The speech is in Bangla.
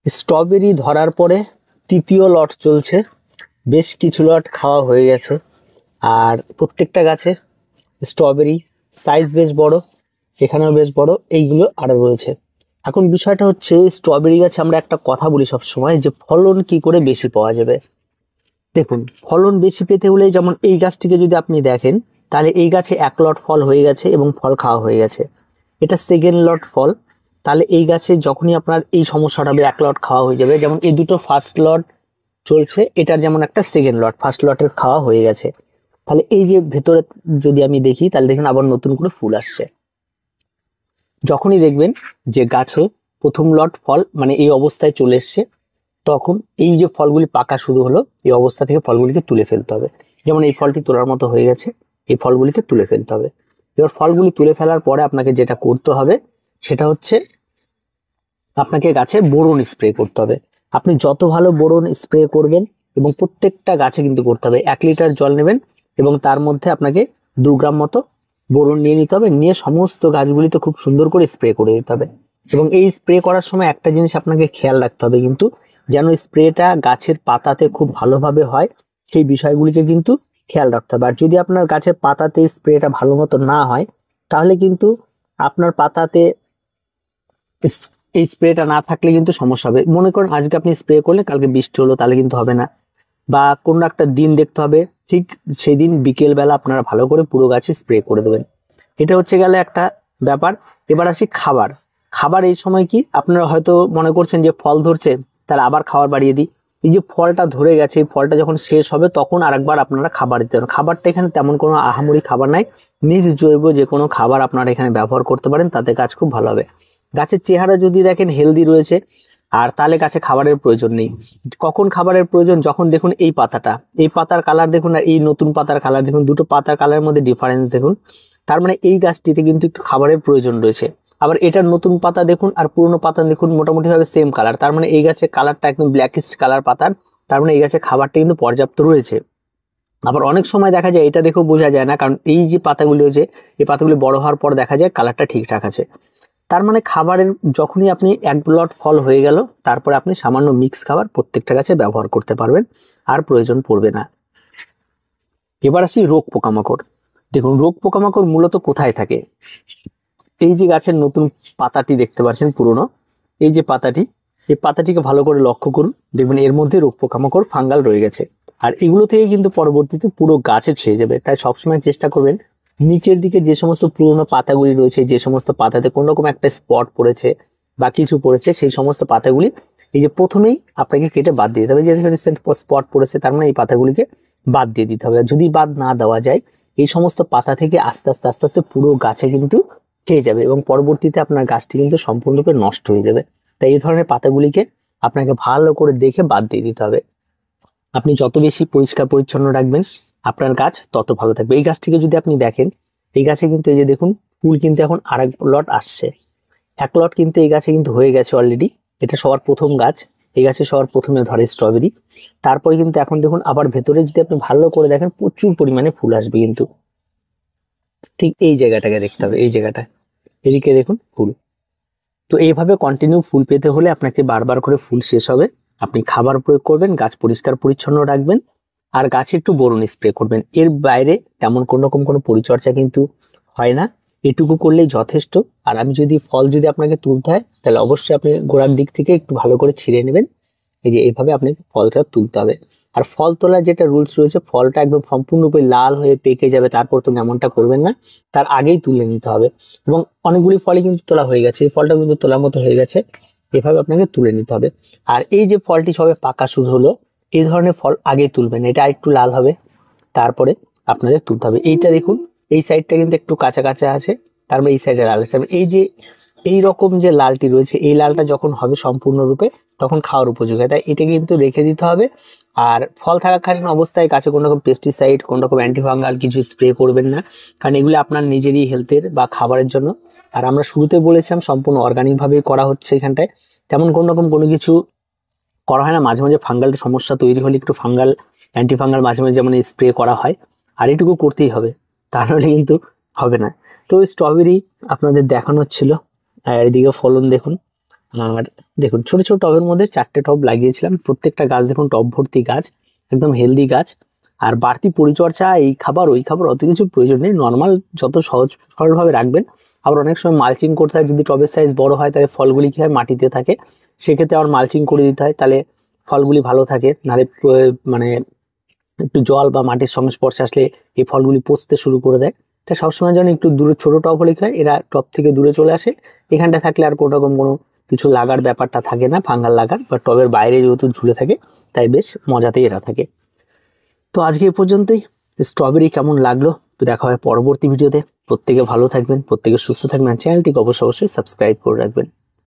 স্ট্রবেরি ধরার পরে তৃতীয় লট চলছে, বেশ কিছু লট খাওয়া হয়ে গেছে। আর প্রত্যেকটা গাছে স্ট্রবেরি সাইজ বেশ বড়, এখানেও বেশ বড়, এইগুলো আরো রয়েছে। এখন বিষয়টা হচ্ছে স্ট্রবেরি গাছে আমরা একটা কথা বলি সব সময়, যে ফলন কি করে বেশি পাওয়া যাবে। দেখুন, ফলন বেশি পেতে হলে যেমন এই গাছটিকে যদি আপনি দেখেন, তাহলে এই গাছে এক লট ফল হয়ে গেছে এবং ফল খাওয়া হয়ে গেছে, এটা সেকেন্ড লট ফল। তাহলে এই গাছে যখনই আপনার এই সমস্যাটা হবে, এক লট খাওয়া হয়ে যাবে। যেমন এই দুটো ফার্স্ট লট চলছে, এটার যেমন একটা সেকেন্ড লট, ফার্স্ট লটের খাওয়া হয়ে গেছে। তাহলে এই যে ভেতরে যদি আমি দেখি, তাহলে দেখুন আবার নতুন করে ফুল আসছে। যখনই দেখবেন যে গাছে প্রথম লট ফল মানে এই অবস্থায় চলে এসছে, তখন এই যে ফলগুলি পাকা শুরু হলো, এই অবস্থা থেকে ফলগুলিকে তুলে ফেলতে হবে। যেমন এই ফলটি তোলার মতো হয়ে গেছে, এই ফলগুলিকে তুলে ফেলতে হবে। এবার ফলগুলি তুলে ফেলার পরে আপনাকে যেটা করতে হবে সেটা হচ্ছে আপনাকে গাছে বোরন স্প্রে করতে হবে। আপনি যত ভালো বোরন স্প্রে করবেন, এবং প্রত্যেকটা গাছে কিন্তু করতে হবে, 1 লিটার জল নেবেন এবং তার মধ্যে আপনাকে 2 গ্রাম মতো বোরন নিয়ে নিতে হবে, নিয়ে সমস্ত গাছগুলিতে খুব সুন্দর করে স্প্রে করে দিতে হবে। এবং এই স্প্রে করার সময় একটা জিনিস আপনাকে খেয়াল রাখতে হবে, কিন্তু যেন স্প্রেটা গাছের পাতাতে খুব ভালোভাবে হয়, সেই বিষয়গুলিকে কিন্তু খেয়াল রাখতে হবে। আর যদি আপনার গাছের পাতাতে স্প্রেটা ভালো মতো না হয়, তাহলে কিন্তু আপনার পাতাতে এই স্প্রেটা না থাকলে কিন্তু সমস্যা হবে। মনে করেন আজকে আপনি স্প্রে করলে কালকে বৃষ্টি হলো, তাহলে কিন্তু হবে না। বা কোনো একটা দিন দেখতে হবে, ঠিক সেই দিন বিকেল বেলা আপনারা ভালো করে পুরো গাছে স্প্রে করে দেবেন। এটা হচ্ছে গেলে একটা ব্যাপার। এবার আসি খাবার। খাবার এই সময় কি আপনারা হয়তো মনে করছেন যে ফল ধরছে, তাহলে আবার খাবার বাড়িয়ে দিই। এই যে ফলটা ধরে গেছে, এই ফলটা যখন শেষ হবে তখন আরেকবার আপনারা খাবার দিতে পারেন। খাবারটা এখানে তেমন কোনো আহামরি খাবার নাই, নির্জৈব যে কোনো খাবার আপনারা এখানে ব্যবহার করতে পারেন, তাতে গাছ খুব ভালো হবে। গাছের চেহারা যদি দেখেন হেলদি রয়েছে, আর তাহলে গাছে খাবারের প্রয়োজন নেই। কখন খাবারের প্রয়োজন? যখন দেখুন এই পাতাটা, এই পাতার কালার দেখুন আর এই নতুন পাতার কালার দেখুন, দুটো পাতার কালারের মধ্যে ডিফারেন্স দেখুন। তার মানে এই গাছটিতে কিন্তু একটু খাবারের প্রয়োজন রয়েছে। আবার এটার নতুন পাতা দেখুন আর পুরনো পাতা দেখুন, মোটামুটি ভাবে সেম কালার, তার মানে এই গাছের কালারটা একদম ব্ল্যাকিস্ট কালার পাতার, তার মানে এই গাছের খাবারটা কিন্তু পর্যাপ্ত রয়েছে। আবার অনেক সময় দেখা যায় এটা দেখেও বোঝা যায় না, কারণ এই যে পাতাগুলি হয়েছে, এই পাতাগুলি বড় হওয়ার পর দেখা যায় কালারটা ঠিকঠাক আছে। তার মানে খাবারের যখনই আপনি এক লট ফল হয়ে গেল, তারপরে আপনি সামান্য মিক্স খাবার প্রত্যেকটা গাছে ব্যবহার করতে পারবেন, আর প্রয়োজন পড়বে না। এবার আসি রোগ পোকামাকড়। দেখুন, রোগ পোকামাকড় মূলত কোথায় থাকে? এই যে গাছের নতুন পাতাটি দেখতে পাচ্ছেন পুরনো, এই যে পাতাটি, এই পাতাটিকে ভালো করে লক্ষ্য করুন, দেখবেন এর মধ্যে রোগ পোকামাকড় ফাঙ্গাল রয়ে গেছে। আর এগুলো থেকে কিন্তু পরবর্তীতে পুরো গাছে ছেয়ে যাবে। তাই সবসময় চেষ্টা করবেন নিচের দিকে যে সমস্ত পুরনো পাতাগুলি রয়েছে, যে সমস্ত পাতাতে কোনো রকম একটা স্পট পড়েছে বা কিছু পড়েছে, সেই সমস্ত পাতাগুলি এই যে প্রথমেই আপনাকে কেটে বাদ দিয়ে দিতে হবে। যে স্পট পড়েছে, তার মানে এই পাতাগুলিকে বাদ দিয়ে দিতে হবে। যদি বাদ না দেওয়া যায়, এই সমস্ত পাতা থেকে আস্তে আস্তে আস্তে আস্তে পুরো গাছে কিন্তু খেয়ে যাবে এবং পরবর্তীতে আপনার গাছটি কিন্তু সম্পূর্ণরূপে নষ্ট হয়ে যাবে। তাই এই ধরনের পাতাগুলিকে আপনাকে ভালো করে দেখে বাদ দিয়ে দিতে হবে। আপনি যত বেশি পরিষ্কার পরিচ্ছন্ন রাখবেন, আপনার গাছ তত ভালো থাকবে। এই গাছটিকে যদি আপনি দেখেন, এই গাছে কিন্তু এই যে দেখুন ফুল কিন্তু এখন আরেক লট আসছে। এক লট কিন্তু এই গাছে কিন্তু হয়ে গেছে অলরেডি। এটা সবার প্রথম গাছ, এই গাছে সবার প্রথমে ধরে স্ট্রবেরি। তারপরে কিন্তু এখন দেখুন আবার ভেতরে যদি আপনি ভালো করে দেখেন, প্রচুর পরিমাণে ফুল আসবে। কিন্তু ঠিক এই জায়গাটাকে দেখতে হবে, এই জায়গাটা, এদিকে দেখুন ফুল। তো এইভাবে কন্টিনিউ ফুল পেতে হলে আপনাকে বারবার করে ফুল শেষ হবে, আপনি খাবার প্রয়োগ করবেন, গাছ পরিষ্কার পরিচ্ছন্ন রাখবেন, আর গাছে একটু বোরন স্প্রে করবেন। এর বাইরে তেমন কোনো রকম কোনো পরিচর্যা কিন্তু হয় না, এটুকু করলেই যথেষ্ট। আর আমি যদি ফল যদি আপনাকে তুলতে হয়, তাহলে অবশ্যই আপনি গোড়ার দিক থেকে একটু ভালো করে ছিঁড়ে নেবেন। এই যে এইভাবে আপনাকে ফলটা তুলতে হবে। আর ফল তোলার যেটা রুলস রয়েছে, ফলটা একদম সম্পূর্ণরূপে লাল হয়ে পেকে যাবে তারপর তো এমনটা করবেন না, তার আগেই তুলে নিতে হবে। এবং অনেকগুলি ফলই কিন্তু তোলা হয়ে গেছে, এই ফলটা কিন্তু তোলার মতো হয়ে গেছে, এভাবে আপনাকে তুলে নিতে হবে। আর এই যে ফলটি সবে পাকা শুরু হলো, এই ধরনের ফল আগে তুলবেন, এটা একটু লাল হবে, তারপরে আপনাদের তুলতে হবে। এইটা দেখুন, এই সাইডটা কিন্তু একটু কাঁচা কাঁচা আছে, তার মানে এই সাইডে লাল আছে। এই যে এই রকম যে লালটি রয়েছে, এই লালটা যখন হবে সম্পূর্ণরূপে, তখন খাওয়ার উপযোগী, তাই এটা কিন্তু রেখে দিতে হবে। আর ফল থাকাকালীন অবস্থায় গাছে কোনো রকম পেস্টিসাইড, কোনো রকম অ্যান্টিফাঙ্গাল কিছু স্প্রে করবেন না, কারণ এগুলো আপনার নিজেরই হেলথের বা খাবারের জন্য। আর আমরা শুরুতে বলেছিলাম সম্পূর্ণ অর্গানিক ভাবে করা হচ্ছে এখানটায়, তেমন কোনো রকম কোনো কিছু করা হয় না। মাঝে মাঝে ফাঙ্গাল সমস্যা তৈরি হলে একটু ফাঙ্গাল অ্যান্টিফাঙ্গাল মাঝে মাঝে যেমন স্প্রে করা হয়, আর এটুকু করতেই হবে, তাহলে কিন্তু হবে না। তো স্ট্রবেরি আপনাদের দেখানো ছিল, আর এদিকে ফলন দেখুন, আর দেখুন ছোট ছোট টবের মধ্যে 4টে টব লাগিয়েছিলাম, প্রত্যেকটা গাছ দেখুন টব ভর্তি গাছ, একদম হেলদি গাছ। আর বাড়তি পরিচর্যা এই খাবার ওই খাবার অত কিছু প্রয়োজন নেই, নর্মাল যত সহজ সরলভাবে রাখবেন। আবার অনেক সময় মালচিং করতে হয়, যদি টবের সাইজ বড় হয় তাহলে ফলগুলি কি হয় মাটিতে থাকে, সেক্ষেত্রে আবার মালচিং করে দিতে হয়, তাহলে ফলগুলি ভালো থাকে। নাহলে মানে একটু জল বা মাটির সংস্পর্শে আসলে এই ফলগুলি পচতে শুরু করে দেয়। তাই সবসময় যেন একটু দূরে ছোট টব হলে কি হয়, এরা টব থেকে দূরে চলে আসে। এখানটা থাকলে আর কোনো রকম কোনো কিছু লাগার ব্যাপারটা থাকে না, ফাঙ্গাল লাগার, বা টবের বাইরে যেহেতু ঝুলে থাকে তাই বেশ মজাতেই এরা থাকে। তো আজকে এ পর্যন্তই। স্ট্রবেরি কেমন লাগলো দেখা হয় পরবর্তী ভিডিওতে। প্রত্যেকে ভালো থাকবেন, প্রত্যেকে সুস্থ থাকবেন, চ্যানেলটিকে অবশ্যই সাবস্ক্রাইব করে রাখবেন।